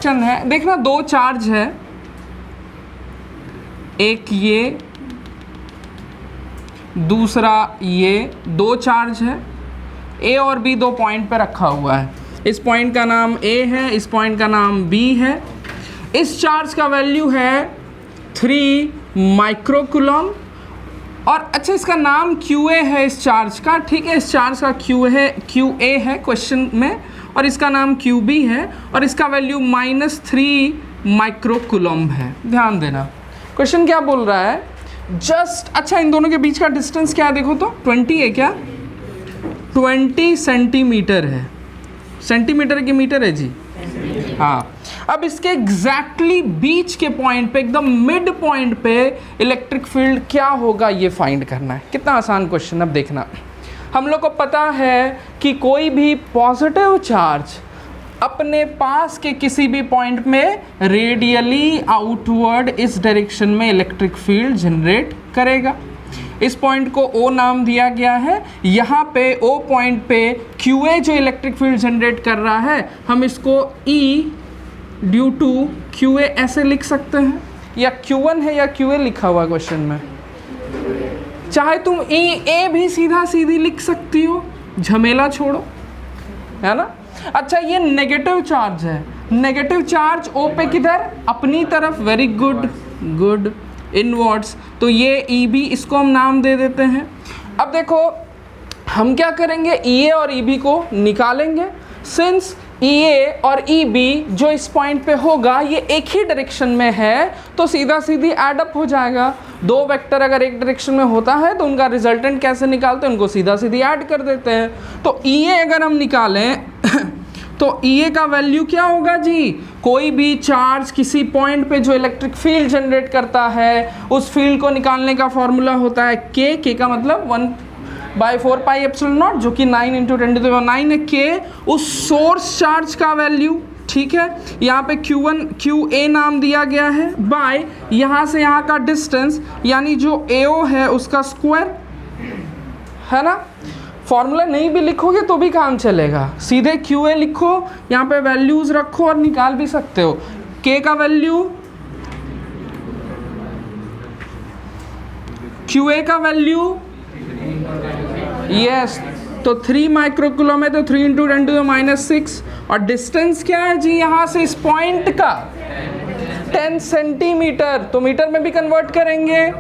Question है, देखना दो चार्ज है, एक ये दूसरा ये, दो चार्ज है, ए और बी दो पॉइंट पे रखा हुआ है। इस पॉइंट का नाम ए है, इस पॉइंट का नाम बी है। इस चार्ज का वैल्यू है 3 माइक्रोकूलम और अच्छा इसका नाम QA है इस चार्ज का, ठीक है। इस चार्ज का QA है क्वेश्चन में और इसका नाम QB है और इसका वैल्यू -3 माइक्रोकूलम है। ध्यान देना क्वेश्चन क्या बोल रहा है, जस्ट अच्छा इन दोनों के बीच का डिस्टेंस क्या है देखो तो 20 है क्या, 20 सेंटीमीटर है। सेंटीमीटर की मीटर है जी, हाँ। अब इसके एग्जैक्टली बीच के पॉइंट पे, एकदम मिड पॉइंट पे इलेक्ट्रिक फील्ड क्या होगा ये फाइंड करना है। कितना आसान क्वेश्चन। अब देखना, हम लोग को पता है कि कोई भी पॉजिटिव चार्ज अपने पास के किसी भी पॉइंट में रेडियली आउटवर्ड इस डायरेक्शन में इलेक्ट्रिक फील्ड जनरेट करेगा। इस पॉइंट को O नाम दिया गया है। यहाँ पे O पॉइंट पे QA जो इलेक्ट्रिक फील्ड जनरेट कर रहा है, हम इसको E ड्यू टू QA ऐसे लिख सकते हैं, या Q1 है या QA लिखा हुआ क्वेश्चन में, चाहे तुम A भी सीधा सीधी लिख सकती हो, झमेला छोड़ो, है ना। अच्छा ये नेगेटिव चार्ज है, नेगेटिव चार्ज O पे किधर, अपनी तरफ, वेरी गुड गुड, इनवर्ड्स। तो ये EB, इसको हम नाम दे देते हैं। अब देखो हम क्या करेंगे, EA और EB को निकालेंगे। सिंस EA और EB जो इस पॉइंट पे होगा ये एक ही डायरेक्शन में है, तो सीधा सीधी ऐड अप हो जाएगा। दो वेक्टर अगर एक डायरेक्शन में होता है तो उनका रिजल्टेंट कैसे निकालते हैं, उनको सीधा सीधी ऐड कर देते हैं। तो EA अगर हम निकालें तो EA का वैल्यू क्या होगा जी, कोई भी चार्ज किसी पॉइंट पे जो इलेक्ट्रिक फील्ड जनरेट करता है उस फील्ड को निकालने का फॉर्मूला होता है K का मतलब 1/4 पाई एप्सिलॉन नॉट, जो कि 9 × 10⁹ है। K उस सोर्स चार्ज का वैल्यू, ठीक है। यहाँ पे QA नाम दिया गया है, बाय यहाँ से यहाँ का डिस्टेंस, यानी जो AO है उसका स्क्वायर, है ना। फॉर्मूला नहीं भी लिखोगे तो भी काम चलेगा, सीधे QA लिखो, यहाँ पे वैल्यूज रखो और निकाल भी सकते हो। K का वैल्यू, QA का वैल्यू, यस, तो 3 माइक्रोकूलम है, तो 3 × 10⁻⁶। और डिस्टेंस क्या है जी यहाँ से इस पॉइंट का, 10 सेंटीमीटर, तो मीटर में भी कन्वर्ट करेंगे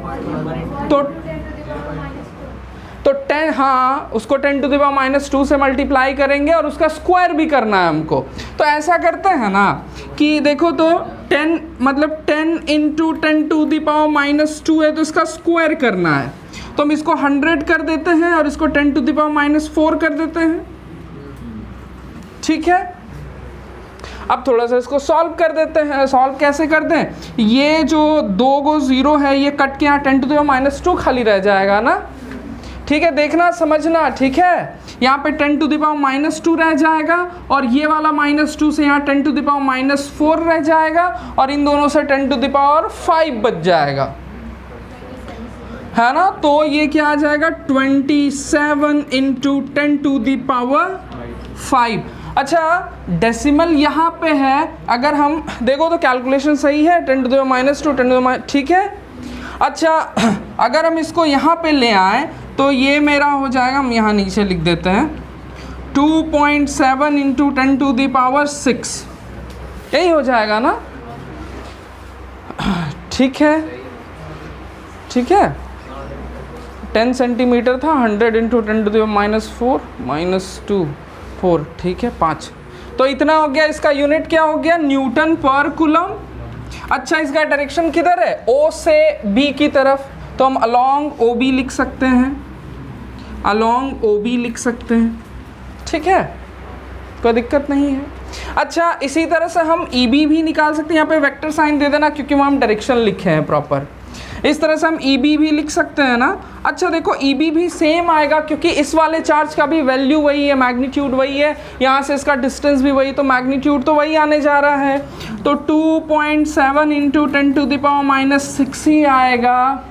तो 10, हाँ उसको 10⁻² से मल्टीप्लाई करेंगे और उसका स्क्वायर भी करना है हमको। तो ऐसा करते हैं ना कि देखो तो 10 मतलब 10 × 10⁻² है, तो इसका स्क्वायर करना है, तो हम इसको 100 कर देते हैं और इसको 10⁻⁴ कर देते हैं, ठीक है। अब थोड़ा सा इसको सॉल्व कर देते हैं। सॉल्व कैसे करते हैं, ये जो 2 गो 0 है ये कट के यहाँ 10⁻² खाली रह जाएगा ना, ठीक है। देखना समझना, ठीक है। यहाँ पे 10⁻² रह जाएगा और ये वाला -2 से यहाँ 10⁻⁴ रह जाएगा और इन दोनों से 10⁵ बच जाएगा, है ना। तो ये क्या आ जाएगा, 27 × 10⁵। अच्छा डेसिमल यहाँ पे है, अगर हम देखो तो कैलकुलेशन सही है, 10⁻², ठीक है। अच्छा अगर हम इसको यहाँ पे ले आए तो ये मेरा हो जाएगा, हम यहाँ नीचे लिख देते हैं 2.7 × 10⁶, यही हो जाएगा ना, ठीक है, ठीक है। 10 सेंटीमीटर था, 100 × 10⁻⁴ -2 ठीक है, 5। तो इतना हो गया। इसका यूनिट क्या हो गया, न्यूटन पर कूलम। अच्छा इसका डायरेक्शन किधर है, O से B की तरफ, तो हम अलोंग OB लिख सकते हैं, अलोंग OB लिख सकते हैं, ठीक है, कोई दिक्कत नहीं है। अच्छा इसी तरह से हम EB भी निकाल सकते हैं, यहाँ पे वेक्टर साइन दे देना क्योंकि वहाँ हम डायरेक्शन लिखे हैं प्रॉपर। इस तरह से हम EB भी लिख सकते हैं ना। अच्छा देखो EB भी सेम आएगा क्योंकि इस वाले चार्ज का भी वैल्यू वही है, मैग्नीट्यूड वही है, यहाँ से इसका डिस्टेंस भी वही, तो मैग्नीट्यूड तो वही आने जा रहा है। तो 2.7 × 10⁻⁶ ही आएगा।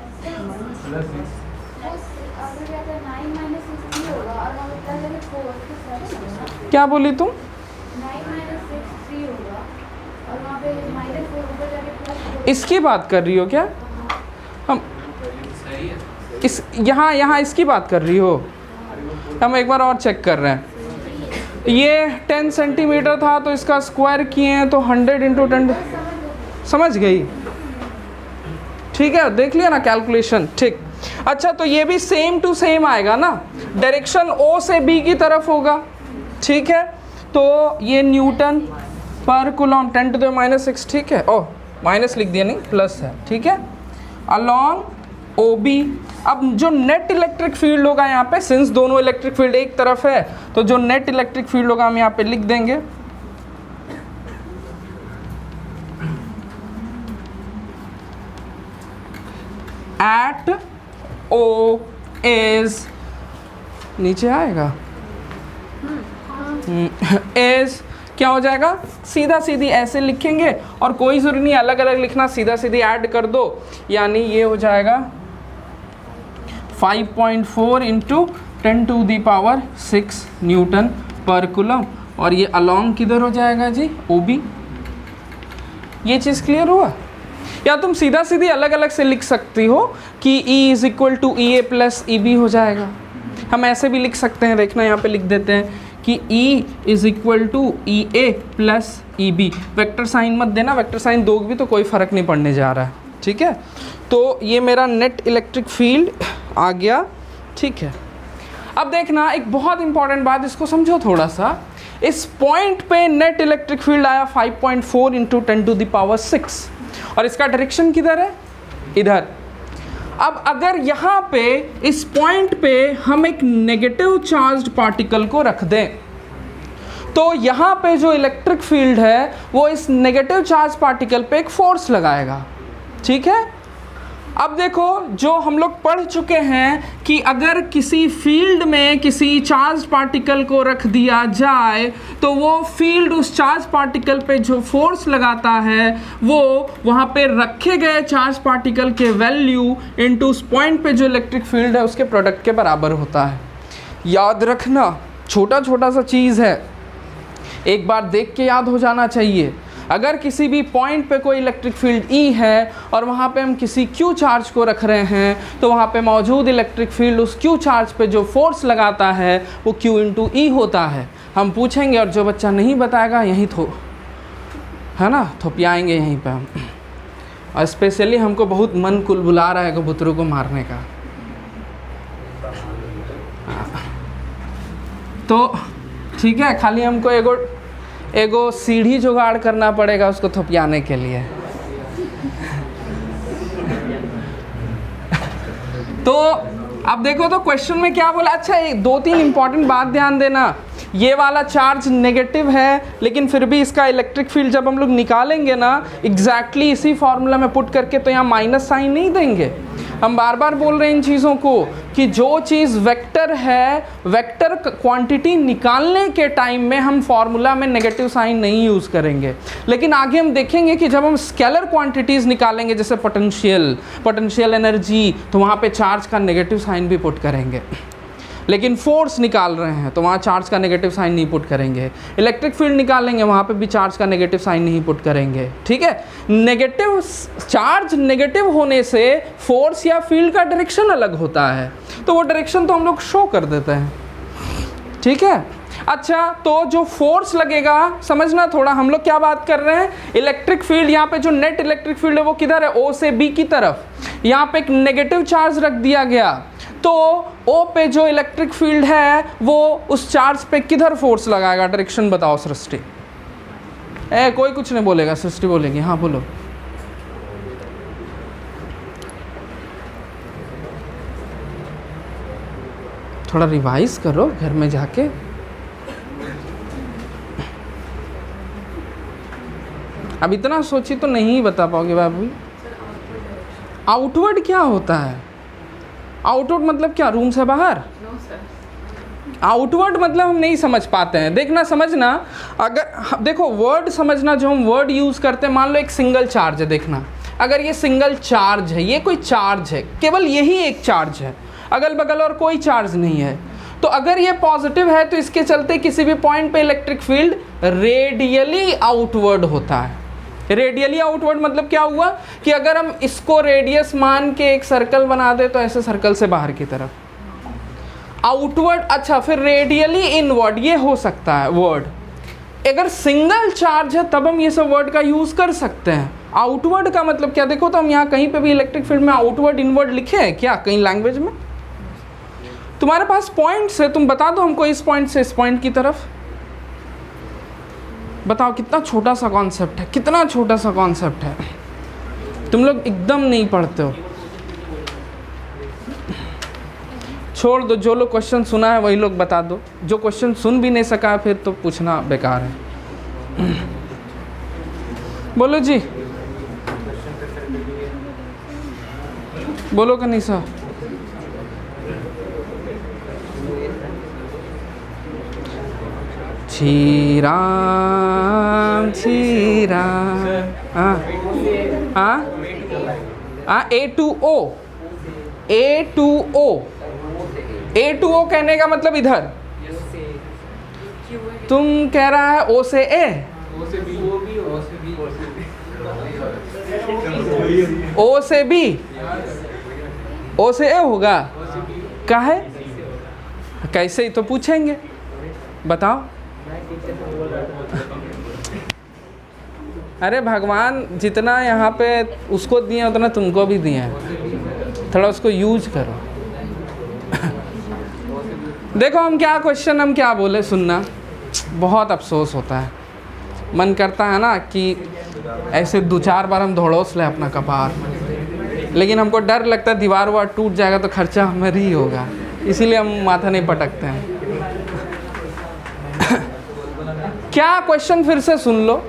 क्या बोली तुम, इसकी बात कर रही हो क्या? हम इस यहाँ इसकी बात कर रही हो? हम एक बार और चेक कर रहे हैं। ये 10 सेंटीमीटर था तो इसका स्क्वायर किए हैं तो 100 इंटू 10, समझ गई? ठीक है, देख लिया ना कैलकुलेशन, ठीक। अच्छा, तो ये भी सेम टू सेम आएगा ना, डायरेक्शन ओ से बी की तरफ होगा, ठीक है। तो ये न्यूटन पर कूलम 10⁻⁶, ठीक है। ओह, माइनस लिख दिया, नहीं प्लस है, ठीक है। अलॉन्ग ओ बी, अब जो नेट इलेक्ट्रिक फील्ड होगा यहाँ पे, सिंस दोनों इलेक्ट्रिक फील्ड एक तरफ है, तो जो नेट इलेक्ट्रिक फील्ड होगा हम यहाँ पे लिख देंगे एट ओ इज, नीचे आएगा इज, क्या हो जाएगा, सीधा सीधी ऐसे लिखेंगे और कोई ज़रूरी नहीं अलग अलग लिखना, सीधा सीधी ऐड कर दो, यानी ये हो जाएगा 5.4 इंटू 10⁻⁶ न्यूटन पर कूलम, और ये अलॉन्ग किधर हो जाएगा जी, ओ बी। ये चीज़ क्लियर हुआ? या तुम सीधा सीधी अलग अलग से लिख सकती हो कि E is equal to E A plus E B हो जाएगा। हम ऐसे भी लिख सकते हैं, देखना यहाँ पे लिख देते हैं कि E is equal to E A plus E B. Vector sign मत देना, वेक्टर साइन दोगे भी तो कोई फ़र्क नहीं पड़ने जा रहा है, ठीक है। तो ये मेरा नेट इलेक्ट्रिक फील्ड आ गया, ठीक है। अब देखना एक बहुत इंपॉर्टेंट बात, इसको समझो थोड़ा सा। इस पॉइंट पे नेट इलेक्ट्रिक फील्ड आया 5.4 इंटू 10⁻⁶, और इसका डायरेक्शन किधर है, इधर। अब अगर यहाँ पे इस पॉइंट पे हम एक नेगेटिव चार्ज्ड पार्टिकल को रख दें, तो यहाँ पे जो इलेक्ट्रिक फील्ड है वो इस नेगेटिव चार्ज पार्टिकल पे एक फोर्स लगाएगा, ठीक है। अब देखो, जो हम लोग पढ़ चुके हैं कि अगर किसी फील्ड में किसी चार्ज पार्टिकल को रख दिया जाए तो वो फील्ड उस चार्ज पार्टिकल पे जो फोर्स लगाता है वो वहाँ पे रखे गए चार्ज पार्टिकल के वैल्यू इनटू उस पॉइंट पे जो इलेक्ट्रिक फील्ड है उसके प्रोडक्ट के बराबर होता है। याद रखना, छोटा छोटा सा चीज़ है, एक बार देख के याद हो जाना चाहिए। अगर किसी भी पॉइंट पे कोई इलेक्ट्रिक फील्ड E है और वहाँ पे हम किसी Q चार्ज को रख रहे हैं, तो वहाँ पे मौजूद इलेक्ट्रिक फील्ड उस Q चार्ज पे जो फोर्स लगाता है वो Q इंटू E होता है। हम पूछेंगे और जो बच्चा नहीं बताएगा यहीं है ना, थोपियाएंगे यहीं पे हम। और स्पेशली हमको बहुत मन कुलबुला रहा है कबूतरों को मारने का। तो ठीक है, खाली हमको एगो सीढ़ी जुगाड़ करना पड़ेगा उसको थोपियाने के लिए। तो अब देखो तो क्वेश्चन में क्या बोला। अच्छा, 2-3 इंपॉर्टेंट बात ध्यान देना। ये वाला चार्ज नेगेटिव है, लेकिन फिर भी इसका इलेक्ट्रिक फील्ड जब हम लोग निकालेंगे ना, एग्जैक्टली इसी फॉर्मूला में पुट करके, तो यहाँ माइनस साइन नहीं देंगे। हम बार बार बोल रहे हैं इन चीज़ों को कि जो चीज़ वेक्टर है, वेक्टर क्वांटिटी निकालने के टाइम में हम फॉर्मूला में नेगेटिव साइन नहीं यूज़ करेंगे। लेकिन आगे हम देखेंगे कि जब हम स्केलर क्वांटिटीज़ निकालेंगे, जैसे पोटेंशियल एनर्जी, तो वहाँ पे चार्ज का नेगेटिव साइन भी पुट करेंगे। लेकिन फोर्स निकाल रहे हैं तो वहाँ चार्ज का नेगेटिव साइन नहीं पुट करेंगे। इलेक्ट्रिक फील्ड निकालेंगे, वहाँ पे भी चार्ज का नेगेटिव साइन नहीं पुट करेंगे, ठीक है। नेगेटिव चार्ज नेगेटिव होने से फोर्स या फील्ड का डायरेक्शन अलग होता है, तो वो डायरेक्शन तो हम लोग शो कर देते हैं, ठीक है। अच्छा, तो जो फोर्स लगेगा, समझना थोड़ा, हम लोग क्या बात कर रहे हैं, इलेक्ट्रिक फील्ड, यहाँ पे जो नेट इलेक्ट्रिक फील्ड है वो किधर है, ओ से बी की तरफ। यहाँ पे एक नेगेटिव चार्ज रख दिया गया, तो ओ पे जो इलेक्ट्रिक फील्ड है वो उस चार्ज पे किधर फोर्स लगाएगा, डायरेक्शन बताओ सृष्टि। कोई कुछ नहीं बोलेगा, सृष्टि बोलेगी। हाँ बोलो। थोड़ा रिवाइज करो घर में जाके। अब इतना सोची तो नहीं बता पाओगे बाबू। आउटवर्ड क्या होता है? आउटवर्ड मतलब क्या, रूम से बाहर? आउटवर्ड मतलब हम नहीं समझ पाते हैं। देखना, समझना, अगर देखो वर्ड समझना, जो हम वर्ड यूज़ करते हैं, मान लो एक सिंगल चार्ज है, देखना, अगर ये सिंगल चार्ज है, ये कोई चार्ज है, केवल यही एक चार्ज है, अगल बगल और कोई चार्ज नहीं है, तो अगर ये पॉजिटिव है तो इसके चलते किसी भी पॉइंट पे इलेक्ट्रिक फील्ड रेडियली आउटवर्ड होता है। रेडियली आउटवर्ड मतलब क्या हुआ कि अगर हम इसको रेडियस मान के एक सर्कल बना दे तो ऐसे सर्कल से बाहर की तरफ आउटवर्ड। अच्छा, फिर रेडियली इनवर्ड ये हो सकता है वर्ड, अगर सिंगल चार्ज है तब हम ये सब वर्ड का यूज कर सकते हैं। आउटवर्ड का मतलब क्या, देखो तो हम यहाँ कहीं पे भी इलेक्ट्रिक फील्ड में आउटवर्ड इनवर्ड लिखे हैं क्या कहीं लैंग्वेज में? तुम्हारे पास पॉइंट्स है, तुम बता दो हमको इस पॉइंट से इस पॉइंट की तरफ। बताओ कितना छोटा सा कॉन्सेप्ट है, कितना छोटा सा कॉन्सेप्ट है। तुम लोग एकदम नहीं पढ़ते हो। छोड़ दो, जो लोग क्वेश्चन सुना है वही लोग बता दो, जो क्वेश्चन सुन भी नहीं सका फिर तो पूछना बेकार है। बोलो जी, बोलो कनीसा। Shri Ram Shri Ram. A2O, A2O, A2O कहने का मतलब इधर, तुम कह रहा है O से A, O से B, O से A होगा। काहे? कैसे ही तो पूछेंगे, बताओ। अरे भगवान जितना यहाँ पे उसको दिए उतना तुमको भी दिए हैं, थोड़ा उसको यूज करो। देखो हम क्या क्वेश्चन, हम क्या बोले सुनना, बहुत अफसोस होता है, मन करता है ना कि ऐसे 2-4 बार हम धोड़ोस ले अपना कपार, लेकिन हमको डर लगता है दीवार वार टूट जाएगा तो खर्चा हमारी ही होगा, इसीलिए हम माथा नहीं पटकते हैं। क्या क्वेश्चन फिर से सुन लो,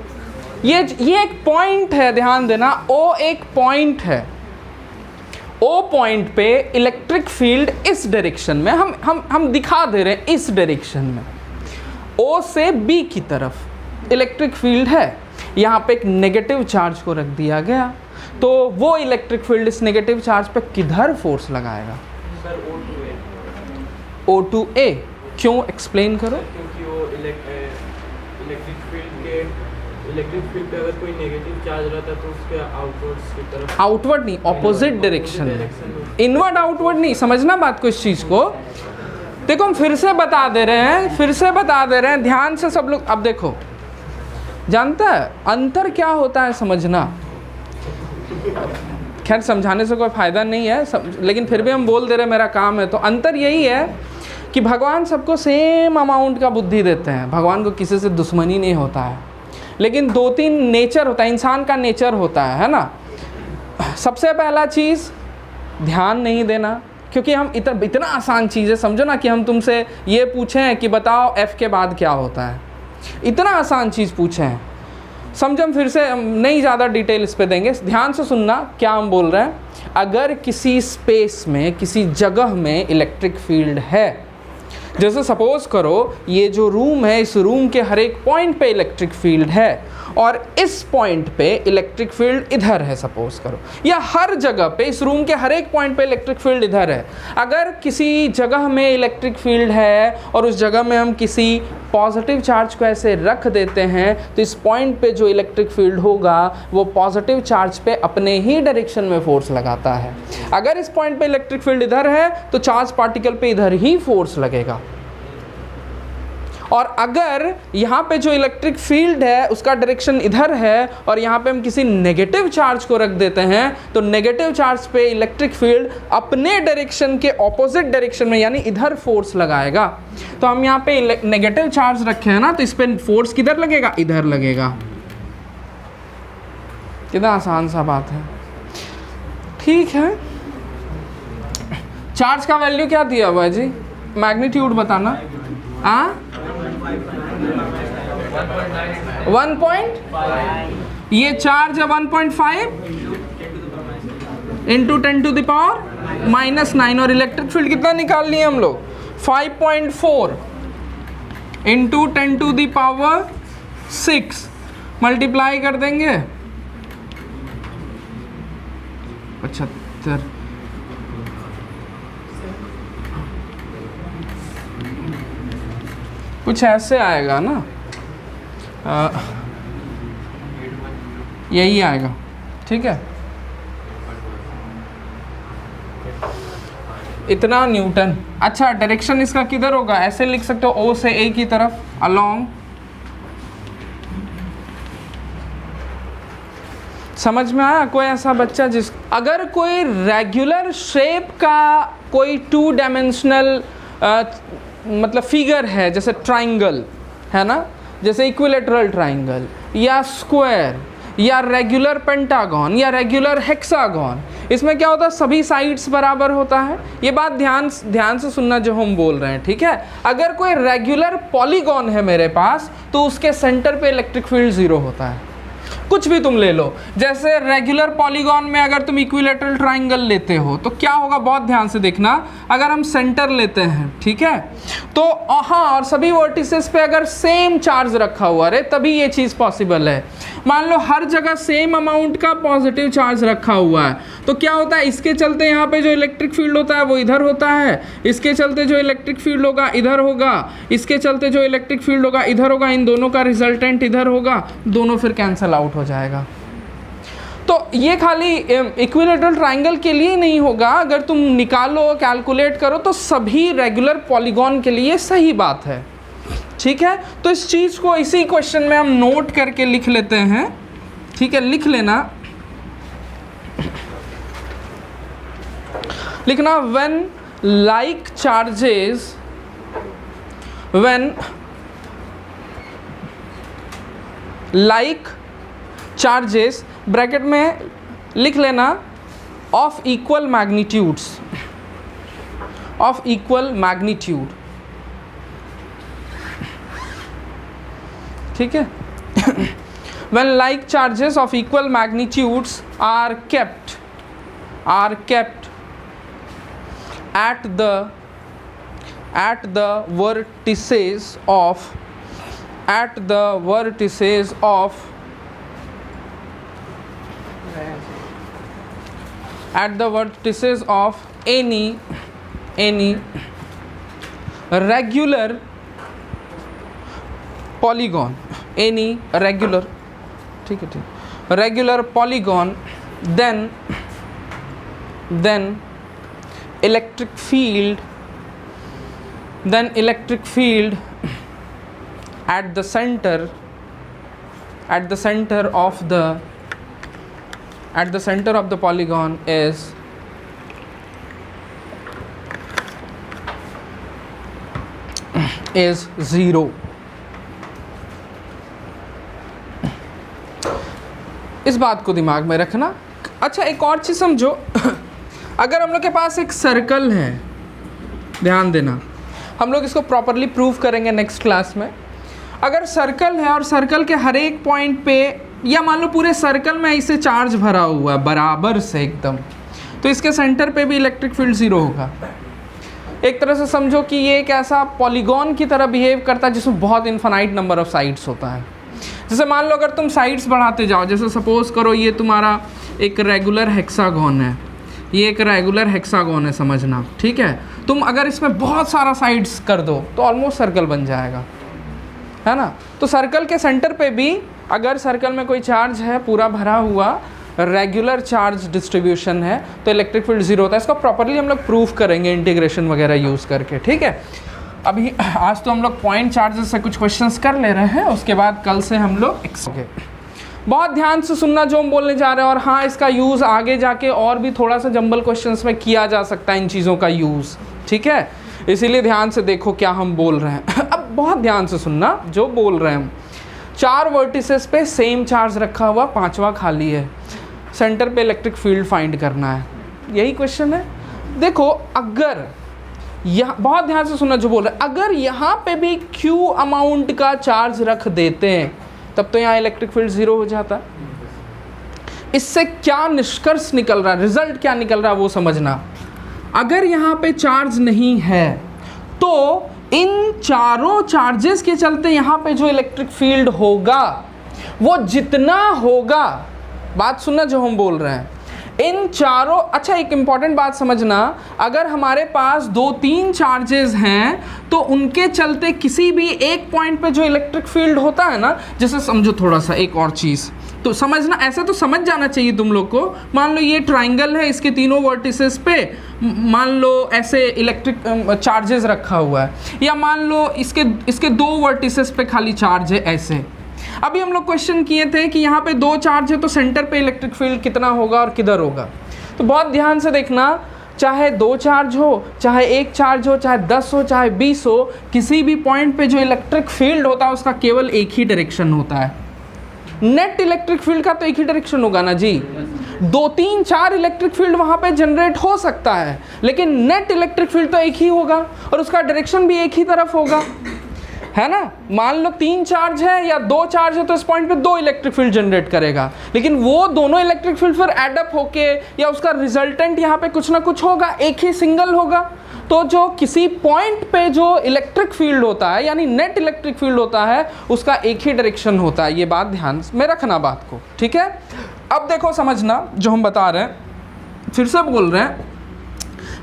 ये एक पॉइंट है, ध्यान देना, O एक पॉइंट है। O पॉइंट पे इलेक्ट्रिक फील्ड इस डायरेक्शन में हम दिखा दे रहे हैं, इस डायरेक्शन में O से B की तरफ इलेक्ट्रिक फील्ड है। यहाँ पे एक नेगेटिव चार्ज को रख दिया गया, तो वो इलेक्ट्रिक फील्ड इस नेगेटिव चार्ज पे किधर फोर्स लगाएगा? O2A। क्यों, एक्सप्लेन करो। क्योंकि वो इलेक्ट्रिक फील्ड पे अगर कोई नेगेटिव चार्ज रहता है तो उसके आउटवर्ड्स की तरफ, आउटवर्ड नहीं, ऑपोजिट डायरेक्शन में, इनवर्ड आउटवर्ड नहीं। समझना बात को, इस चीज़ को देखो हम फिर से बता दे रहे हैं, ध्यान से सब लोग। अब देखो, जानता है अंतर क्या होता है, समझना। खैर समझाने से कोई फ़ायदा नहीं है, लेकिन फिर भी हम बोल दे रहे हैं, मेरा काम है। तो अंतर यही है कि भगवान सबको सेम अमाउंट का बुद्धि देते हैं, भगवान को किसी से दुश्मनी नहीं होता है, लेकिन 2-3 नेचर होता है, इंसान का नेचर होता है ना। सबसे पहला चीज़ ध्यान नहीं देना, क्योंकि हम इतना आसान चीज़ है, समझो ना कि हम तुमसे ये पूछें कि बताओ F के बाद क्या होता है, इतना आसान चीज़ पूछे हैं, समझो। हम फिर से नहीं ज़्यादा डिटेल इस पे देंगे, ध्यान से सुनना क्या हम बोल रहे हैं। अगर किसी स्पेस में, किसी जगह में इलेक्ट्रिक फील्ड है, जैसे सपोज करो ये जो रूम है, इस रूम के हर एक पॉइंट पे इलेक्ट्रिक फील्ड है, और इस पॉइंट पे इलेक्ट्रिक फील्ड इधर है सपोज करो, या हर जगह पे इस रूम के हर एक पॉइंट पे इलेक्ट्रिक फील्ड इधर है। अगर किसी जगह में इलेक्ट्रिक फील्ड है और उस जगह में हम किसी पॉजिटिव चार्ज को ऐसे रख देते हैं, तो इस पॉइंट पे जो इलेक्ट्रिक फील्ड होगा वो पॉजिटिव चार्ज पे अपने ही डायरेक्शन में फोर्स लगाता है। अगर इस पॉइंट पे इलेक्ट्रिक फील्ड इधर है तो चार्ज पार्टिकल पे इधर ही फोर्स लगेगा, और अगर यहाँ पे जो इलेक्ट्रिक फील्ड है उसका डायरेक्शन इधर है और यहाँ पे हम किसी नेगेटिव चार्ज को रख देते हैं, तो नेगेटिव चार्ज पे इलेक्ट्रिक फील्ड अपने डायरेक्शन के ऑपोजिट डायरेक्शन में, यानी इधर फोर्स लगाएगा। तो हम यहाँ पे नेगेटिव चार्ज रखे हैं ना, तो इस पे फोर्स किधर लगेगा? इधर लगेगा। कितना आसान सा बात है, ठीक है। चार्ज का वैल्यू क्या दिया हुआ है जी? मैग्नीट्यूड बताना। 1.5, ये चार्ज है 1.5 इंटू 10⁻⁻⁹, और इलेक्ट्रिक फील्ड कितना निकाल लिए हम लोग? 5.4 इंटू 10⁻⁶, मल्टीप्लाई कर देंगे 75। कुछ ऐसे आएगा ना, यही आएगा, ठीक है। इतना न्यूटन। अच्छा, डायरेक्शन इसका किधर होगा, ऐसे लिख सकते हो, ओ से ए की तरफ, अलोंग। समझ में आया? कोई ऐसा बच्चा जिस, अगर कोई रेगुलर शेप का कोई 2 डायमेंशनल मतलब फिगर है, जैसे ट्राइंगल है ना, जैसे इक्विलेटरल ट्राइंगल या स्क्वायर या रेगुलर पेंटागन या रेगुलर हेक्सागन, इसमें क्या होता है, सभी साइड्स बराबर होता है। ये बात ध्यान से सुनना जो हम बोल रहे हैं, ठीक है। अगर कोई रेगुलर पॉलीगॉन है मेरे पास, तो उसके सेंटर पे इलेक्ट्रिक फील्ड 0 होता है। कुछ भी तुम ले लो, जैसे रेगुलर पॉलीगॉन में अगर तुम इक्विलेटरल ट्राइंगल लेते हो तो क्या होगा, बहुत ध्यान से देखना। अगर हम सेंटर लेते हैं, ठीक है, तो हाँ, और सभी वर्टिसेस पे अगर सेम चार्ज रखा हुआ है, तभी ये चीज़ पॉसिबल है। मान लो हर जगह सेम अमाउंट का पॉजिटिव चार्ज रखा हुआ है, तो क्या होता है, इसके चलते यहाँ पे जो इलेक्ट्रिक फील्ड होता है वो इधर होता है, इसके चलते जो इलेक्ट्रिक फील्ड होगा इधर होगा, इसके चलते जो इलेक्ट्रिक फील्ड होगा इधर होगा, इन दोनों का रिजल्टेंट इधर होगा, दोनों फिर कैंसल आउट हो जाएगा। तो ये खाली इक्विलेटरल ट्राइंगल के लिए नहीं होगा, अगर तुम निकालो, कैलकुलेट करो, तो सभी रेगुलर पॉलीगॉन के लिए सही बात है, ठीक है। तो इस चीज़ को इसी क्वेश्चन में हम नोट करके लिख लेते हैं, ठीक है। लिख लेना, लिखना, when like charges, when like charges, bracket में लिख लेना, of equal magnitudes, of equal magnitude, ठीक है। when like charges of equal magnitudes are kept at the vertices of any regular polygon, any regular, ठीक है, regular polygon, then electric field at the center of the polygon is zero। इस बात को दिमाग में रखना। अच्छा, एक और चीज़ समझो, अगर हम लोग के पास एक सर्कल है, ध्यान देना, हम लोग इसको प्रॉपरली प्रूव करेंगे नेक्स्ट क्लास में। अगर सर्कल है और सर्कल के हर एक पॉइंट पे, या मान लो पूरे सर्कल में इसे चार्ज भरा हुआ है बराबर से एकदम, तो इसके सेंटर पे भी इलेक्ट्रिक फील्ड 0 होगा। एक तरह से समझो कि ये एक ऐसा पॉलीगॉन की तरह बिहेव करता है जिसमें बहुत इन्फिनाइट नंबर ऑफ साइड्स होता है। जैसे मान लो अगर तुम साइड्स बढ़ाते जाओ, जैसे सपोज करो ये तुम्हारा एक रेगुलर हेक्सागोन है, ये एक रेगुलर हेक्सागोन है, समझना, ठीक है। तुम अगर इसमें बहुत सारा साइड्स कर दो तो ऑलमोस्ट सर्कल बन जाएगा, है ना। तो सर्कल के सेंटर पे भी अगर सर्कल में कोई चार्ज है पूरा भरा हुआ, रेगुलर चार्ज डिस्ट्रीब्यूशन है, तो इलेक्ट्रिक फील्ड 0 होता है। इसको प्रॉपरली हम लोग प्रूफ करेंगे इंटीग्रेशन वगैरह यूज़ करके, ठीक है। अभी आज तो हम लोग पॉइंट चार्जेस से कुछ क्वेश्चंस कर ले रहे हैं, उसके बाद कल से हम लोग बहुत ध्यान से सुनना जो हम बोलने जा रहे हैं। और हाँ, इसका यूज़ आगे जाके और भी थोड़ा सा जंबल क्वेश्चंस में किया जा सकता है, इन चीज़ों का यूज़, ठीक है। इसीलिए ध्यान से देखो क्या हम बोल रहे हैं। अब बहुत ध्यान से सुनना जो बोल रहे हैं हम। 4 वर्टिसेस पे सेम चार्ज रखा हुआ, 5वां खाली है, सेंटर पे इलेक्ट्रिक फील्ड फाइंड करना है, यही क्वेश्चन है। देखो, अगर यहाँ बहुत ध्यान से सुनना जो बोल रहे हैं, अगर यहाँ पे भी Q अमाउंट का चार्ज रख देते हैं तब तो यहाँ इलेक्ट्रिक फील्ड 0 हो जाता है। इससे क्या निष्कर्ष निकल रहा है, रिजल्ट क्या निकल रहा है वो समझना। अगर यहाँ पे चार्ज नहीं है तो इन चारों चार्जेस के चलते यहाँ पे जो इलेक्ट्रिक फील्ड होगा वो जितना होगा, बात सुनना जो हम बोल रहे हैं, इन चारों, अच्छा एक इंपॉर्टेंट बात समझना, अगर हमारे पास 2-3 चार्जेस हैं तो उनके चलते किसी भी एक पॉइंट पे जो इलेक्ट्रिक फील्ड होता है ना, जैसे समझो थोड़ा सा एक और चीज़ तो समझना, ऐसे तो समझ जाना चाहिए तुम लोग को। मान लो ये ट्राइंगल है, इसके तीनों वर्टिसेस पे मान लो ऐसे इलेक्ट्रिक चार्जेस रखा हुआ है, या मान लो इसके 2 वर्टिसेस पे खाली चार्ज है ऐसे। अभी हम लोग क्वेश्चन किए थे कि यहाँ पे 2 चार्ज है तो सेंटर पे इलेक्ट्रिक फील्ड कितना होगा और किधर होगा। तो बहुत ध्यान से देखना, चाहे 2 चार्ज हो, चाहे 1 चार्ज हो, चाहे 10 हो, चाहे 20 हो, किसी भी पॉइंट पे जो इलेक्ट्रिक फील्ड होता है उसका केवल एक ही डायरेक्शन होता है। नेट इलेक्ट्रिक फील्ड का तो एक ही डायरेक्शन होगा ना जी। 2-3-4 इलेक्ट्रिक फील्ड वहाँ पे जनरेट हो सकता है, लेकिन नेट इलेक्ट्रिक फील्ड तो एक ही होगा और उसका डायरेक्शन भी एक ही तरफ होगा, है ना। मान लो 3 चार्ज है या 2 चार्ज है तो इस पॉइंट पे 2 इलेक्ट्रिक फील्ड जनरेट करेगा, लेकिन वो दोनों इलेक्ट्रिक फील्ड फिर एडअप होके या उसका रिजल्टेंट यहाँ पे कुछ ना कुछ होगा, एक ही सिंगल होगा। तो जो किसी पॉइंट पे जो इलेक्ट्रिक फील्ड होता है यानी नेट इलेक्ट्रिक फील्ड होता है उसका एक ही डायरेक्शन होता है। ये बात ध्यान में रखना बात को, ठीक है। अब देखो समझना जो हम बता रहे हैं, फिर से बोल रहे हैं,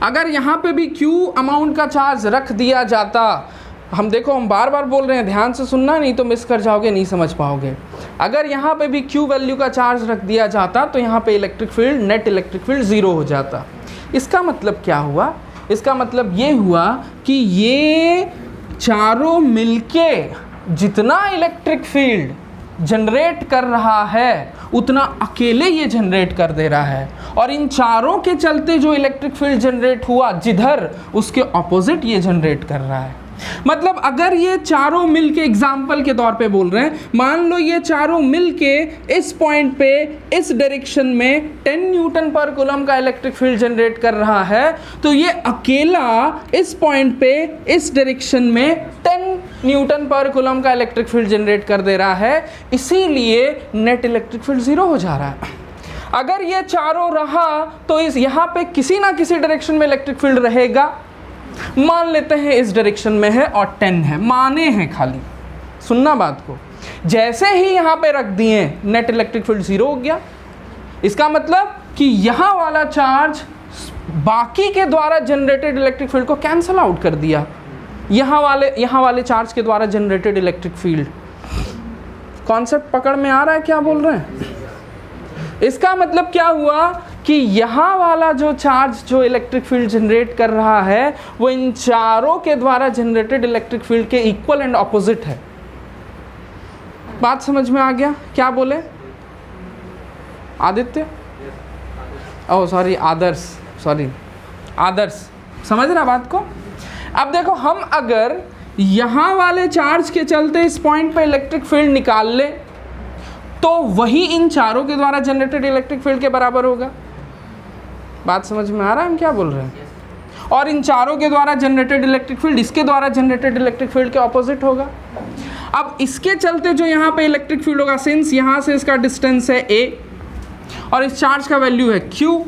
अगर यहाँ पे भी Q अमाउंट का चार्ज रख दिया जाता, हम देखो हम बार बार बोल रहे हैं, ध्यान से सुनना, नहीं तो मिस कर जाओगे, नहीं समझ पाओगे। अगर यहाँ पे भी Q वैल्यू का चार्ज रख दिया जाता तो यहाँ पे electric field, net electric field 0 हो जाता। इसका मतलब क्या हुआ? इसका मतलब ये हुआ कि ये चारों मिलके जितना इलेक्ट्रिक फील्ड जनरेट कर रहा है उतना अकेले ये जनरेट कर दे रहा है, और इन चारों के चलते जो इलेक्ट्रिक फील्ड जनरेट हुआ जिधर, उसके ऑपोजिट ये जनरेट कर रहा है। मतलब अगर ये चारों मिलके, एग्जाम्पल के तौर पे बोल रहे हैं, मान लो ये चारों मिलके इस पॉइंट पे इस डायरेक्शन में 10 न्यूटन पर कूलम का इलेक्ट्रिक फील्ड जनरेट कर रहा है, तो ये अकेला इस पॉइंट पे इस डायरेक्शन में 10 न्यूटन पर कूलम का इलेक्ट्रिक फील्ड जनरेट कर दे रहा है, इसीलिए नेट इलेक्ट्रिक फील्ड 0 हो जा रहा है। अगर ये चारों रहा तो इस यहाँ पे किसी ना किसी डायरेक्शन में इलेक्ट्रिक फील्ड रहेगा। मान लेते हैं इस डायरेक्शन में है और 10 है, माने हैं, खाली सुनना बात को। जैसे ही यहाँ पे रख दिए नेट इलेक्ट्रिक फील्ड 0 हो गया। इसका मतलब कि यहाँ वाला चार्ज बाकी के द्वारा जनरेटेड इलेक्ट्रिक फील्ड को कैंसल आउट कर दिया, यहाँ वाले चार्ज के द्वारा जनरेटेड इलेक्ट्रिक फील्ड। कॉन्सेप्ट पकड़ में आ रहा है क्या बोल रहे हैं? इसका मतलब क्या हुआ कि यहाँ वाला जो चार्ज जो इलेक्ट्रिक फील्ड जनरेट कर रहा है वो इन चारों के द्वारा जनरेटेड इलेक्ट्रिक फील्ड के इक्वल एंड ऑपोजिट है। बात समझ में आ गया? क्या बोले आदित्य? ओह सॉरी, आदर्श, सॉरी आदर्श, समझ रहा बात को? अब देखो, हम अगर यहाँ वाले चार्ज के चलते इस पॉइंट पे इलेक्ट्रिक फील्ड निकाल ले तो वही इन चारों के द्वारा जनरेटेड इलेक्ट्रिक फील्ड के बराबर होगा। बात समझ में आ रहा है हम क्या बोल रहे हैं? और इन चारों के द्वारा जनरेटेड इलेक्ट्रिक फील्ड इसके द्वारा जनरेटेड इलेक्ट्रिक फील्ड के ऑपोजिट होगा। अब इसके चलते जो यहाँ पे इलेक्ट्रिक फील्ड होगा, सिंस यहाँ से इसका डिस्टेंस है a और इस चार्ज का वैल्यू है q,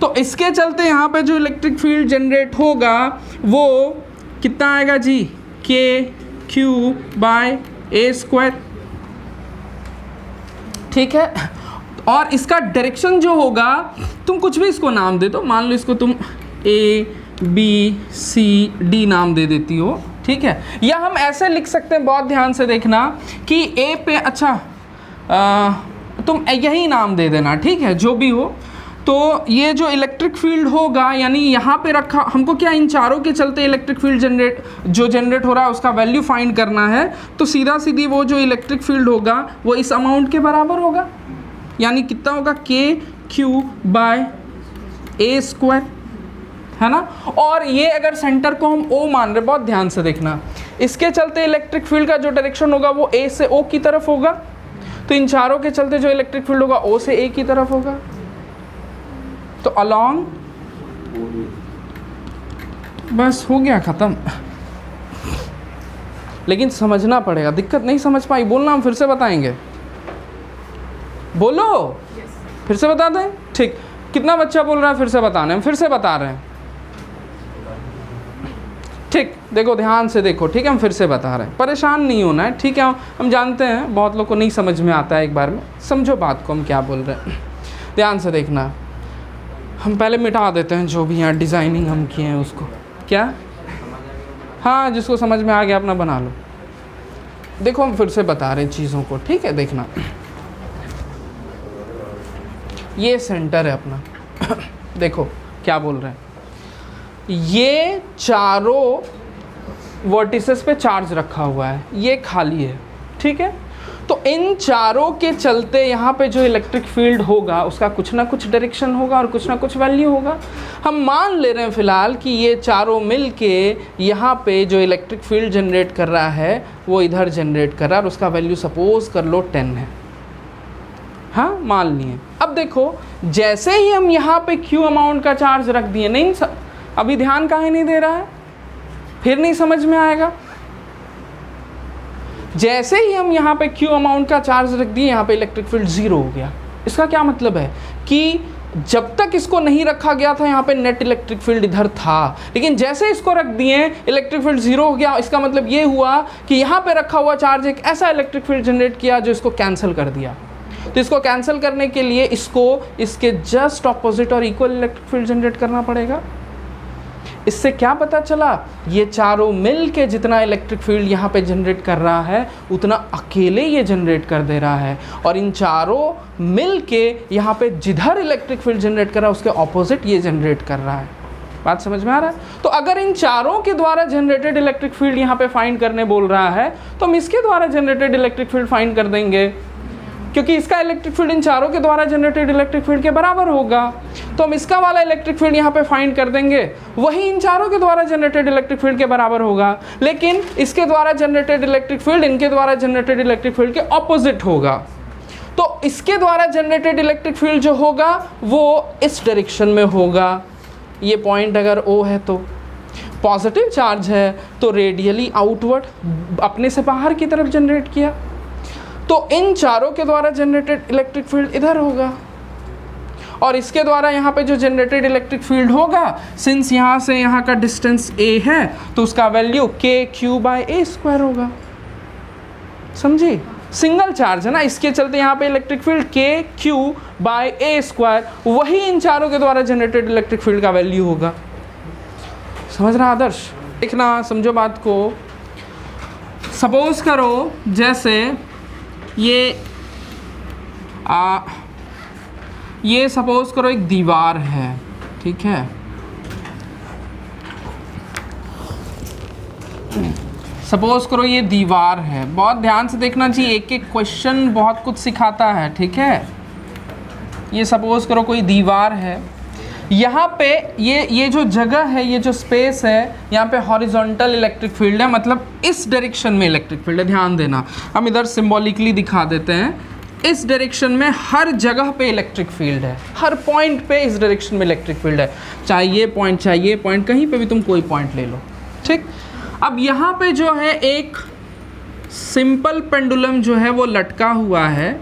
तो इसके चलते यहाँ पे जो इलेक्ट्रिक फील्ड जनरेट होगा वो कितना आएगा जी? kq/a², ठीक है। और इसका डायरेक्शन जो होगा, तुम कुछ भी इसको नाम दे दो, मान लो इसको तुम A B C D नाम दे देती हो, ठीक है। या हम ऐसे लिख सकते हैं, बहुत ध्यान से देखना, कि A पे, अच्छा तुम यही नाम दे देना, ठीक है, जो भी हो। तो ये जो इलेक्ट्रिक फील्ड होगा, यानी यहाँ पे रखा, हमको क्या इन चारों के चलते इलेक्ट्रिक फील्ड जनरेट हो रहा है उसका वैल्यू फाइंड करना है। तो सीधा सीधी वो जो इलेक्ट्रिक फील्ड होगा वो इस अमाउंट के बराबर होगा, यानी कितना होगा? kq/a², है ना। और ये अगर सेंटर को हम O मान रहे, बहुत ध्यान से देखना, इसके चलते इलेक्ट्रिक फील्ड का जो डायरेक्शन होगा वो A से O की तरफ होगा, तो इन चारों के चलते जो इलेक्ट्रिक फील्ड होगा O से A की तरफ होगा। तो अलॉन्ग, बस हो गया ख़त्म। लेकिन समझना पड़ेगा, दिक्कत नहीं समझ पाई बोलना, हम फिर से बताएंगे, बोलो फिर से बता दें, ठीक। कितना बच्चा बोल रहा है फिर से बताना? हम फिर से बता रहे हैं, ठीक। देखो ध्यान से देखो, ठीक है, हम फिर से बता रहे हैं, परेशान नहीं होना है, ठीक है। हम जानते हैं बहुत लोग को नहीं समझ में आता है, एक बार में समझो बात को हम क्या बोल रहे हैं। ध्यान से देखना, हम पहले मिटा देते हैं जो भी यहाँ डिज़ाइनिंग हम किए हैं उसको। क्या? हाँ, जिसको समझ में आ गया अपना बना लो। देखो हम फिर से बता रहे हैं चीज़ों को, ठीक है? देखना, ये सेंटर है अपना देखो क्या बोल रहे हैं, ये चारों वर्टिसेस पे चार्ज रखा हुआ है, ये खाली है, ठीक है? तो इन चारों के चलते यहाँ पे जो इलेक्ट्रिक फील्ड होगा उसका कुछ ना कुछ डायरेक्शन होगा और कुछ ना कुछ वैल्यू होगा। हम मान ले रहे हैं फ़िलहाल कि ये चारों मिल के यहाँ पे जो इलेक्ट्रिक फील्ड जनरेट कर रहा है वो इधर जनरेट कर रहा है और उसका वैल्यू सपोज कर लो 10 है। हाँ, मान लिए। अब देखो जैसे ही हम यहाँ पे Q अमाउंट का चार्ज रख दिए, नहीं अभी ध्यान काहे नहीं दे रहा है, फिर नहीं समझ में आएगा। जैसे ही हम यहाँ पे Q अमाउंट का चार्ज रख दिए, यहाँ पे इलेक्ट्रिक फील्ड 0 हो गया। इसका क्या मतलब है कि जब तक इसको नहीं रखा गया था यहाँ पे नेट इलेक्ट्रिक फील्ड इधर था, लेकिन जैसे इसको रख दिए इलेक्ट्रिक फील्ड 0 हो गया। इसका मतलब ये हुआ कि यहाँ पे रखा हुआ चार्ज एक ऐसा इलेक्ट्रिक फील्ड जनरेट किया जो इसको कैंसिल कर दिया। तो इसको कैंसिल करने के लिए इसको इसके जस्ट ऑपोजिट और इक्वल इलेक्ट्रिक फील्ड जनरेट करना पड़ेगा। इससे क्या पता चला, ये चारों मिल के जितना इलेक्ट्रिक फील्ड यहाँ पे जनरेट कर रहा है उतना अकेले ये जनरेट कर दे रहा है, और इन चारों मिल के यहाँ पे जिधर इलेक्ट्रिक फील्ड जनरेट कर रहा है उसके ऑपोजिट ये जनरेट कर रहा है। बात समझ में आ रहा है? तो अगर इन चारों के द्वारा जनरेटेड इलेक्ट्रिक फील्ड यहाँ पे फाइंड करने बोल रहा है तो हम इसके द्वारा जनरेटेड इलेक्ट्रिक फील्ड फाइंड कर देंगे, क्योंकि इसका इलेक्ट्रिक फील्ड इन चारों के द्वारा जनरेटेड इलेक्ट्रिक फील्ड के बराबर होगा। तो हम इसका वाला इलेक्ट्रिक फील्ड यहाँ पे फाइंड कर देंगे, वही इन चारों के द्वारा जनरेटेड इलेक्ट्रिक फील्ड के बराबर होगा, लेकिन इसके द्वारा जनरेटेड इलेक्ट्रिक फील्ड इनके द्वारा जनरेटेड इलेक्ट्रिक फील्ड के ऑपोजिट होगा। तो इसके द्वारा जनरेटेड इलेक्ट्रिक फील्ड जो होगा वो इस डायरेक्शन में होगा। ये पॉइंट अगर O है तो पॉजिटिव चार्ज है तो रेडियली आउटवर्ड अपने से बाहर की तरफ जनरेट किया, तो इन चारों के द्वारा जनरेटेड इलेक्ट्रिक फील्ड इधर होगा, और इसके द्वारा यहाँ पे जो जनरेटेड इलेक्ट्रिक फील्ड होगा, सिंस यहाँ से यहाँ का डिस्टेंस a है तो उसका वैल्यू kq/a² होगा। समझी? सिंगल चार्ज है ना, इसके चलते यहाँ पे इलेक्ट्रिक फील्ड kq/a², वही इन चारों के द्वारा जनरेटेड इलेक्ट्रिक फील्ड का वैल्यू होगा। समझ रहा आदर्श? देखना, समझो बात को। सपोज करो जैसे ये सपोज करो एक दीवार है, ठीक है? सपोज करो ये दीवार है। बहुत ध्यान से देखना चाहिए, एक एक क्वेश्चन बहुत कुछ सिखाता है, ठीक है? ये सपोज करो कोई दीवार है, यहाँ पे ये जो जगह है, ये जो स्पेस है, यहाँ पे हॉरिजॉन्टल इलेक्ट्रिक फील्ड है, मतलब इस डायरेक्शन में इलेक्ट्रिक फील्ड है। ध्यान देना, हम इधर सिंबॉलिकली दिखा देते हैं। इस डायरेक्शन में हर जगह पे इलेक्ट्रिक फील्ड है, हर पॉइंट पे इस डायरेक्शन में इलेक्ट्रिक फील्ड है, चाहे ये पॉइंट, कहीं पे भी तुम कोई पॉइंट ले लो, ठीक? अब यहाँ पे जो है एक सिंपल पेंडुलम जो है वो लटका हुआ है,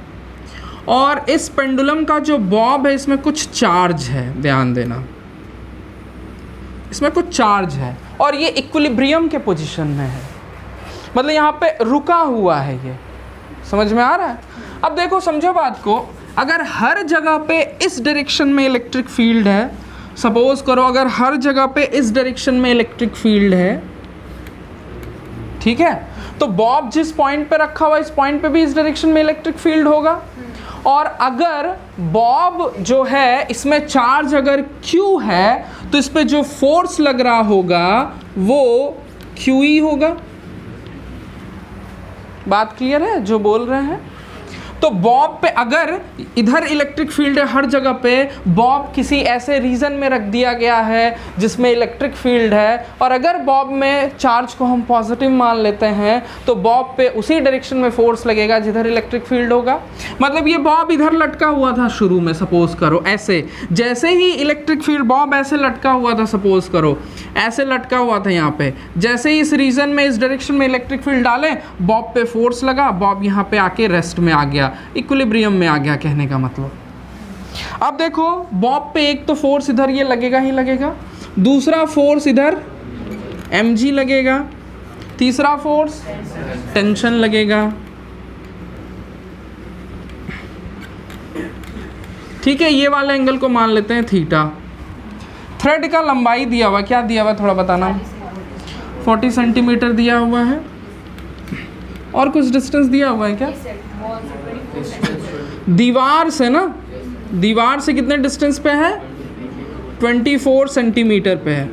और इस पेंडुलम का जो बॉब है इसमें कुछ चार्ज है। ध्यान देना, इसमें कुछ चार्ज है और ये इक्विलिब्रियम के पोजीशन में है, मतलब यहाँ पे रुका हुआ है। ये समझ में आ रहा है? अब देखो, समझो बात को। अगर हर जगह पे इस डायरेक्शन में इलेक्ट्रिक फील्ड है, सपोज करो अगर हर जगह पे इस डायरेक्शन में इलेक्ट्रिक फील्ड है, ठीक है, तो बॉब जिस पॉइंट पे रखा हुआ इस पॉइंट पे भी इस डायरेक्शन में इलेक्ट्रिक फील्ड होगा। और अगर बॉब जो है इसमें चार्ज अगर Q है तो इस पे जो फोर्स लग रहा होगा वो QE होगा। बात क्लियर है जो बोल रहे हैं? तो बॉब पे अगर इधर इलेक्ट्रिक फील्ड है हर जगह पे, बॉब किसी ऐसे रीजन में रख दिया गया है जिसमें इलेक्ट्रिक फील्ड है, और अगर बॉब में चार्ज को हम पॉजिटिव मान लेते हैं तो बॉब पे उसी डायरेक्शन में फोर्स लगेगा जिधर इलेक्ट्रिक फील्ड होगा। मतलब ये बॉब इधर लटका हुआ था शुरू में, सपोज करो ऐसे, जैसे ही इलेक्ट्रिक फील्ड, बॉब ऐसे लटका हुआ था, सपोज करो ऐसे लटका हुआ था यहाँ पे, जैसे ही इस रीजन में इस डायरेक्शन में इलेक्ट्रिक फील्ड डालें, बॉब पे फोर्स लगा, बॉब यहाँ पे आके रेस्ट में आ गया, इक्विलिब्रियम में आ गया, कहने का मतलब। अब देखो, बॉब पे एक तो फोर्स इधर ये लगेगा ही लगेगा, दूसरा फोर्स इधर mg लगेगा, तीसरा फोर्स टेंशन लगेगा, ठीक है? ये वाला एंगल को मान लेते हैं थीटा। थ्रेड का लंबाई दिया हुआ, क्या दिया हुआ थोड़ा बताना। 40 सेंटीमीटर दिया हुआ है, और कुछ डिस्टेंस दिया हुआ है क्या? दीवार से ना, दीवार से कितने डिस्टेंस पे है? 24 सेंटीमीटर पे है।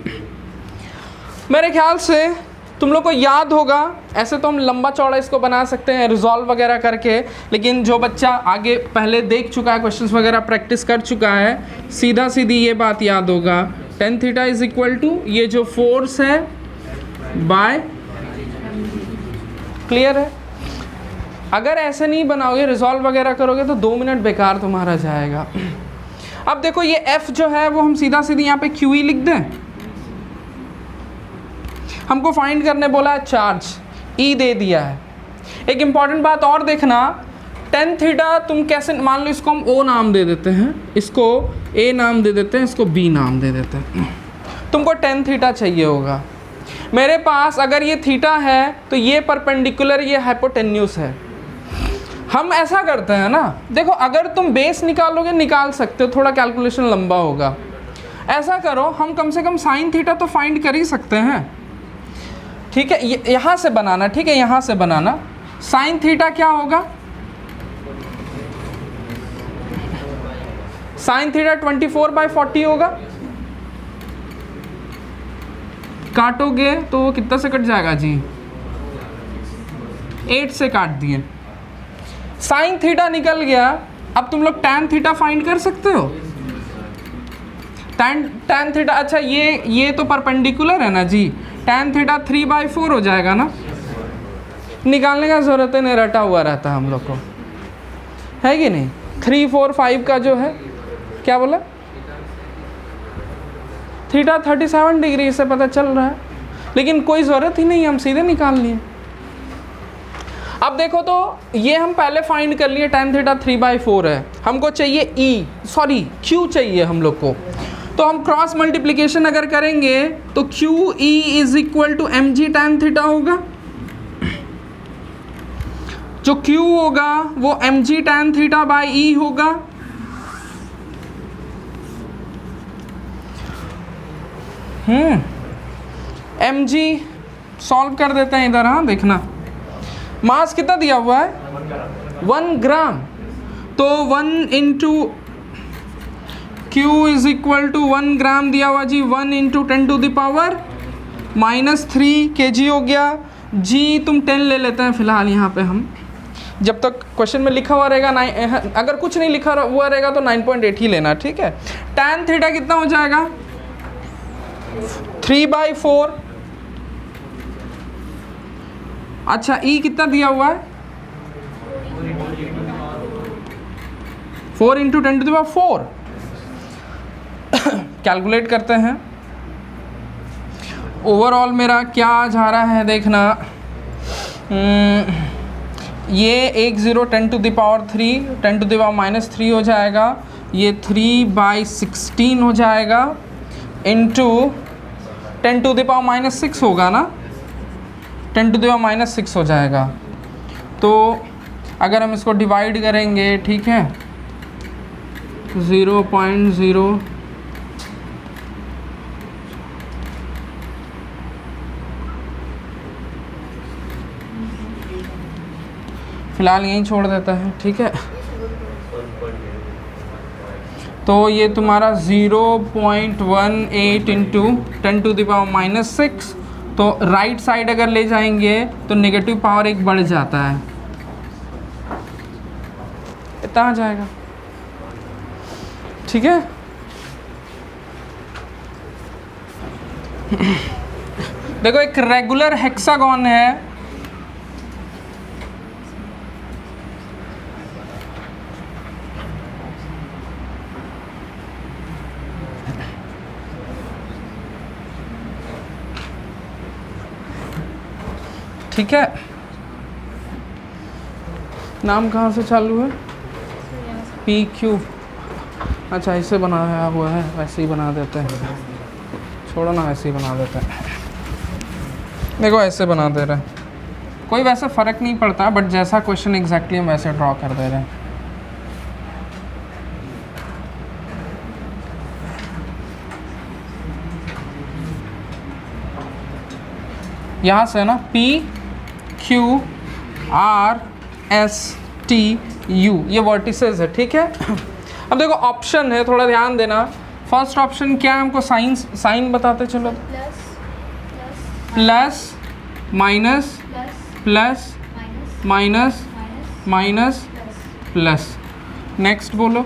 मेरे ख्याल से तुम लोग को याद होगा, ऐसे तो हम लंबा चौड़ा इसको बना सकते हैं रिजॉल्व वगैरह करके, लेकिन जो बच्चा आगे पहले देख चुका है, क्वेश्चंस वगैरह प्रैक्टिस कर चुका है, सीधा सीधी ये बात याद होगा, tan theta is equal to ये जो फोर्स है बाय, क्लियर है? अगर ऐसे नहीं बनाओगे, रिजॉल्व वगैरह करोगे तो 2 मिनट बेकार तुम्हारा जाएगा। अब देखो ये F जो है वो हम सीधा सीधी यहाँ पे QE लिख दें। हमको फाइंड करने बोला है चार्ज, E दे दिया है। एक इम्पॉर्टेंट बात और देखना, tan थीटा तुम कैसे, मान लो इसको हम O नाम दे देते हैं, इसको A नाम दे देते हैं, इसको B नाम दे देते हैं। तुमको tan थीटा चाहिए होगा। मेरे पास अगर ये थीटा है तो ये परपेंडिकुलर, ये हाइपोटेन्यूस है। हम ऐसा करते हैं ना, देखो अगर तुम बेस निकालोगे निकाल सकते हो, थोड़ा कैलकुलेशन लंबा होगा। ऐसा करो, हम कम से कम साइन थीटा तो फाइंड कर ही सकते हैं, ठीक है? यहाँ से बनाना, ठीक है, यहाँ से बनाना। साइन थीटा क्या होगा? साइन थीटा 24/40 होगा। काटोगे तो वो कितना से कट जाएगा जी? 8 से काट दिए। साइन थीटा निकल गया। अब तुम लोग टैन थीटा फाइंड कर सकते हो। टैन थीटा, अच्छा ये तो परपेंडिकुलर है ना जी, टैन थीटा 3/4 हो जाएगा ना। निकालने का ज़रूरत है नहीं, रटा हुआ रहता है हम लोग को, है कि नहीं? 3, 4, 5 का जो है, क्या बोला? थीटा 37 डिग्री से पता चल रहा है, लेकिन कोई ज़रूरत ही नहीं, हम सीधे निकाल लिए। अब देखो तो ये हम पहले फाइंड कर लिए, tan थीटा 3/4 है, हमको चाहिए Q चाहिए हम लोग को। तो हम क्रॉस मल्टीप्लिकेशन अगर करेंगे तो QE is equal to mg tan theta होगा। जो Q होगा वो mg tan theta by E होगा। mg सॉल्व कर देते हैं इधर, हाँ देखना। मास कितना दिया हुआ है? 1 ग्राम। तो 1 into Q is equal to 1 gram दिया हुआ जी, 1 इंटू 10⁻³ kg हो गया। G तुम 10 ले लेते हैं फिलहाल यहाँ पे हम, जब तक क्वेश्चन में लिखा हुआ रहेगा अगर कुछ नहीं लिखा हुआ रहेगा तो 9.8 ही लेना, ठीक है? tan थीटा कितना हो जाएगा? 3/4। अच्छा E कितना दिया हुआ है? 4 इंटू 10⁴। कैलकुलेट करते हैं। ओवरऑल मेरा क्या जा रहा है देखना, ये 1 0 10⁻³ 10⁻³ हो जाएगा, ये 3/16 हो जाएगा, इंटू 10⁻6 होगा ना, 10⁻6 हो जाएगा। तो अगर हम इसको डिवाइड करेंगे, ठीक है, 0.0 फिलहाल यहीं छोड़ देता है, ठीक है? तो ये तुम्हारा 0.18 इंटू 10⁻6, तो राइट साइड अगर ले जाएंगे तो नेगेटिव पावर 1 बढ़ जाता है, इतना आ जाएगा, ठीक है? देखो एक रेगुलर हेक्सागन है, ठीक है? नाम कहाँ से चालू है? PQ। अच्छा ऐसे बनाया हुआ है, वैसे ही बना देते हैं, छोड़ो ना, ऐसे ही बना देते हैं। देखो ऐसे बना दे रहे हैं, कोई वैसे फ़र्क नहीं पड़ता, बट जैसा क्वेश्चन एग्जैक्टली हम वैसे ड्रॉ कर दे रहे हैं। यहाँ से ना P Q R S T U ये वर्टिसेस है, ठीक है। अब देखो ऑप्शन है, थोड़ा ध्यान देना। फर्स्ट ऑप्शन क्या है, हमको साइन बताते चलो। Plus minus plus minus minus plus. Next बोलो।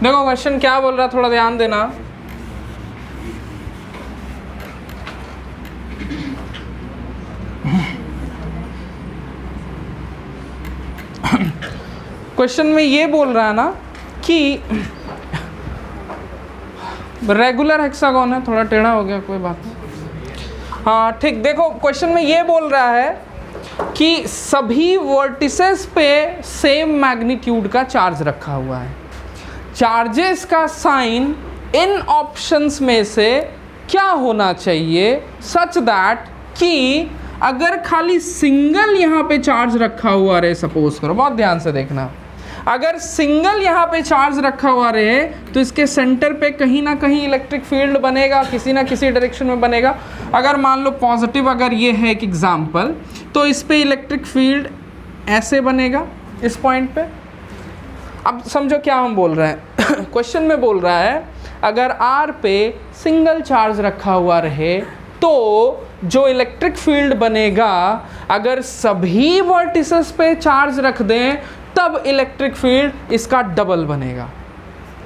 देखो क्वेश्चन क्या बोल रहा है, थोड़ा ध्यान देना। क्वेश्चन में ये बोल रहा है ना कि रेगुलर हेक्सागोन है, थोड़ा टेढ़ा हो गया, कोई बात नहीं। हाँ ठीक, देखो क्वेश्चन में ये बोल रहा है कि सभी वर्टिसेस पे सेम मैग्नीट्यूड का चार्ज रखा हुआ है। चार्जेस का साइन इन ऑप्शंस में से क्या होना चाहिए सच दैट कि अगर खाली सिंगल यहाँ पे चार्ज रखा हुआ रहे, सपोज करो, बहुत ध्यान से देखना, अगर सिंगल यहाँ पे चार्ज रखा हुआ रहे तो इसके सेंटर पे कहीं ना कहीं इलेक्ट्रिक फील्ड बनेगा, किसी ना किसी डायरेक्शन में बनेगा। अगर मान लो पॉजिटिव, अगर ये है एक एग्जांपल, तो इस पे इलेक्ट्रिक फील्ड ऐसे बनेगा इस पॉइंट पे। अब समझो क्या हम बोल रहे हैं। क्वेश्चन में बोल रहा है अगर R पे सिंगल चार्ज रखा हुआ रहे तो जो इलेक्ट्रिक फील्ड बनेगा, अगर सभी वर्टिसेस पे चार्ज रख दें तब इलेक्ट्रिक फील्ड इसका डबल बनेगा।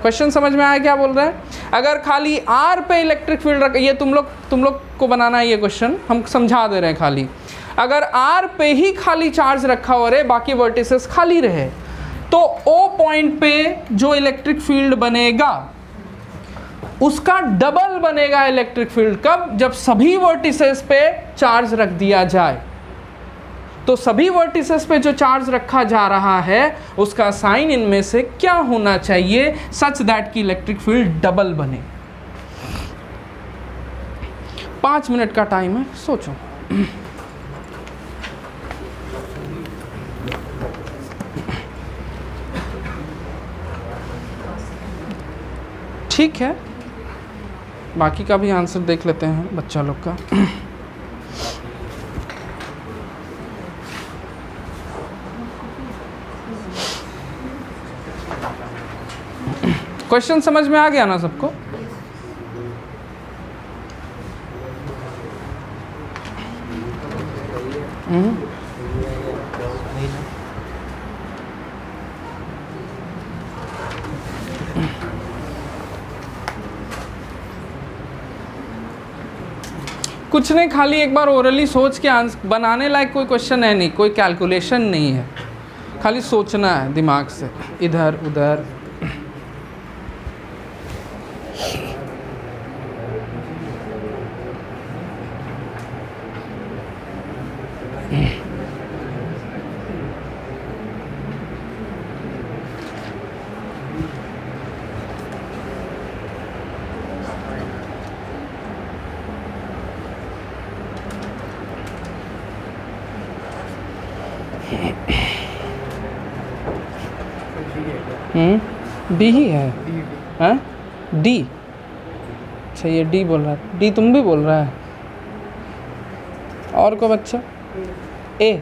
क्वेश्चन समझ में आया क्या बोल रहे हैं? अगर खाली R पे इलेक्ट्रिक फील्ड रख, ये तुम लोग को बनाना है ये क्वेश्चन, हम समझा दे रहे हैं। खाली अगर R पे ही खाली चार्ज रखा हुआ रहे, बाकी वर्टिसेस खाली रहे, तो O पॉइंट पे जो इलेक्ट्रिक फील्ड बनेगा उसका डबल बनेगा इलेक्ट्रिक फील्ड। कब? जब सभी वर्टिसेस पे चार्ज रख दिया जाए। तो सभी वर्टिसेस पे जो चार्ज रखा जा रहा है उसका साइन इनमें से क्या होना चाहिए सच दैट कि इलेक्ट्रिक फील्ड डबल बने। 5 मिनट का टाइम है, सोचो। ठीक है, बाकी का भी आंसर देख लेते हैं बच्चा लोग का। क्वेश्चन समझ में आ गया ना सबको? कुछ नहीं, खाली एक बार ओरली सोच के आंसर बनाने लायक कोई क्वेश्चन है नहीं, कोई कैलकुलेशन नहीं है, खाली सोचना है दिमाग से इधर उधर। डी ही है, हाँ डी। अच्छा ये डी बोल रहा है, डी तुम भी बोल रहा है। और कोई बच्चा? ए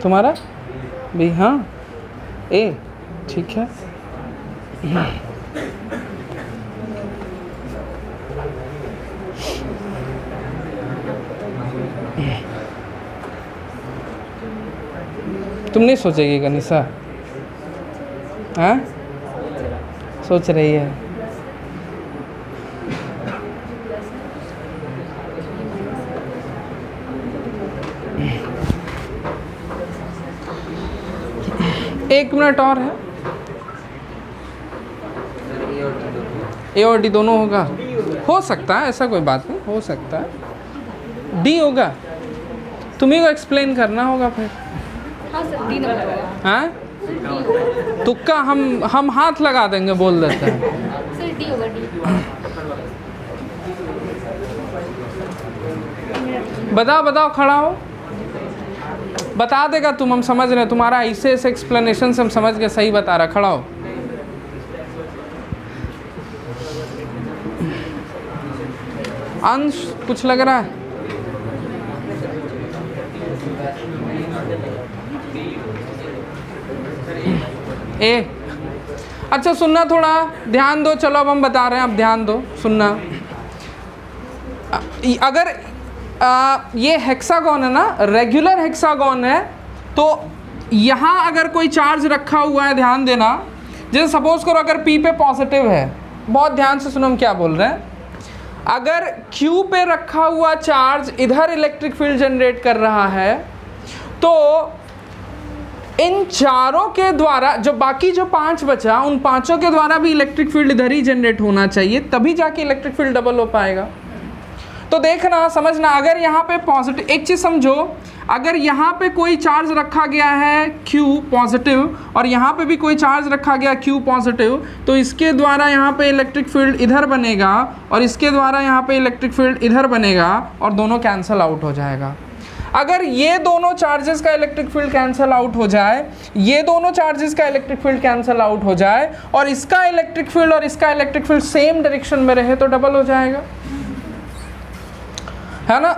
तुम्हारा बी? हाँ ए, ठीक है। तुम नहीं सोचेगी कनिसा? हाँ सोच रही है। एक मिनट और है। ए और डी दोनों होगा? हो सकता है, ऐसा कोई बात नहीं, हो सकता है डी होगा। तुम्ही को एक्सप्लेन करना होगा फिर। हाँ सर, डी नंबर होगा। हाँ तुक्का हम हाथ लगा देंगे, बोल देते हैं। सर डी होगा, डी। बताओ, खड़ा हो, बता देगा तुम, हम समझ रहे हैं तुम्हारा ऐसे एक्सप्लेनेशन से हम समझ के सही बता रहा। खड़ा हो। अंश कुछ लग रहा है? ए अच्छा सुनना, थोड़ा ध्यान दो। चलो अब हम बता रहे हैं, अब ध्यान दो, सुनना। अगर ये हेक्सागोन है ना, रेगुलर हेक्सागोन है, तो यहाँ अगर कोई चार्ज रखा हुआ है, ध्यान देना, जैसे सपोज करो अगर P पे पॉजिटिव है, बहुत ध्यान से सुनो हम क्या बोल रहे हैं। अगर Q पे रखा हुआ चार्ज इधर इलेक्ट्रिक फील्ड जनरेट कर रहा है, तो इन चारों के द्वारा जो बाकी जो 5 बचा, उन पांचों के द्वारा भी इलेक्ट्रिक फील्ड इधर ही जनरेट होना चाहिए, तभी जाके इलेक्ट्रिक फील्ड डबल हो पाएगा। तो देखना, समझना, अगर यहाँ पे पॉजिटिव, एक चीज़ समझो, अगर यहाँ पे कोई चार्ज रखा गया है Q पॉजिटिव और यहाँ पे भी कोई चार्ज रखा गया Q पॉजिटिव, तो इसके द्वारा यहाँ पे इलेक्ट्रिक फील्ड इधर बनेगा और इसके द्वारा यहाँ पे इलेक्ट्रिक फील्ड इधर बनेगा और दोनों कैंसल आउट हो जाएगा। अगर ये दोनों चार्जेस का इलेक्ट्रिक फील्ड कैंसल आउट हो जाए, ये दोनों चार्जेस का इलेक्ट्रिक फील्ड कैंसल आउट हो जाए और इसका इलेक्ट्रिक फील्ड और इसका इलेक्ट्रिक फील्ड सेम डायरेक्शन में रहे, तो डबल हो जाएगा, है ना।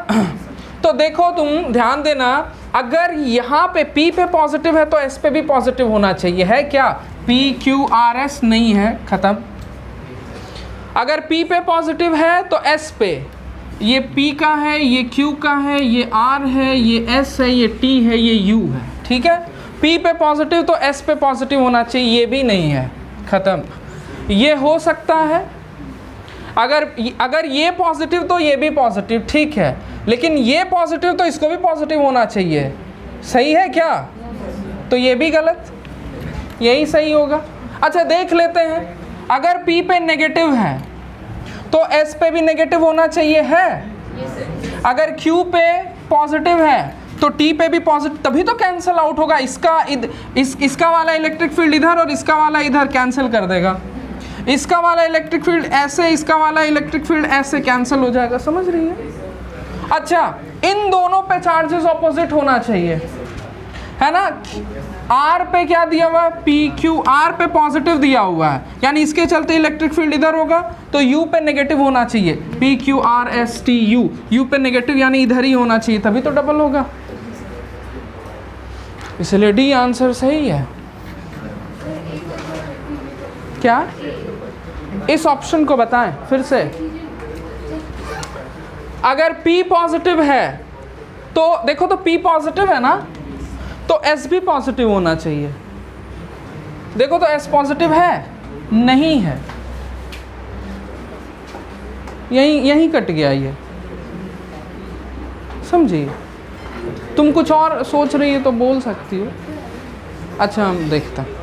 तो देखो तुम ध्यान देना, अगर यहाँ पे P पे पॉजिटिव है तो S पे भी पॉजिटिव होना चाहिए, है क्या? P Q R S नहीं है, खत्म। अगर P पे पॉजिटिव है तो S पे, ये P का है, ये Q का है, ये R है, ये S है, ये T है, ये U है, ठीक है। P पे पॉजिटिव तो S पे पॉजिटिव होना चाहिए, ये भी नहीं है, खत्म। ये हो सकता है, अगर ये पॉजिटिव तो ये भी पॉजिटिव, ठीक है, लेकिन ये पॉजिटिव तो इसको भी पॉजिटिव होना चाहिए, सही है क्या? तो ये भी गलत, यही सही होगा। अच्छा देख लेते हैं, अगर P पे नेगेटिव है तो S पे भी नेगेटिव होना चाहिए, है। अगर Q पे पॉजिटिव है तो T पे भी पॉजिटिव, तभी तो कैंसल आउट होगा। इसका वाला इलेक्ट्रिक फील्ड इधर और इसका वाला इधर कैंसिल कर देगा, इसका वाला इलेक्ट्रिक फील्ड ऐसे, इसका वाला इलेक्ट्रिक फील्ड ऐसे कैंसिल हो जाएगा, समझ रही है? अच्छा, इन दोनों पे चार्जेस ऑपोजिट होना चाहिए, है ना। R पे क्या दिया हुआ है? PQ, R पे पॉजिटिव दिया हुआ है, यानी इसके चलते इलेक्ट्रिक फील्ड इधर होगा, तो U पे नेगेटिव होना चाहिए, PQRSTU, U पे नेगेटिव यानी इधर ही होना चाहिए, तभी तो डबल होगा। इसलिए D आंसर सही है। क्या इस ऑप्शन को बताएं फिर से? अगर P पॉजिटिव है तो देखो, तो P पॉजिटिव है ना, तो S भी पॉजिटिव होना चाहिए। देखो तो S पॉजिटिव है, नहीं है, यही कट गया ये, समझिए। तुम कुछ और सोच रही हो तो बोल सकती हो। अच्छा हम देखते हैं।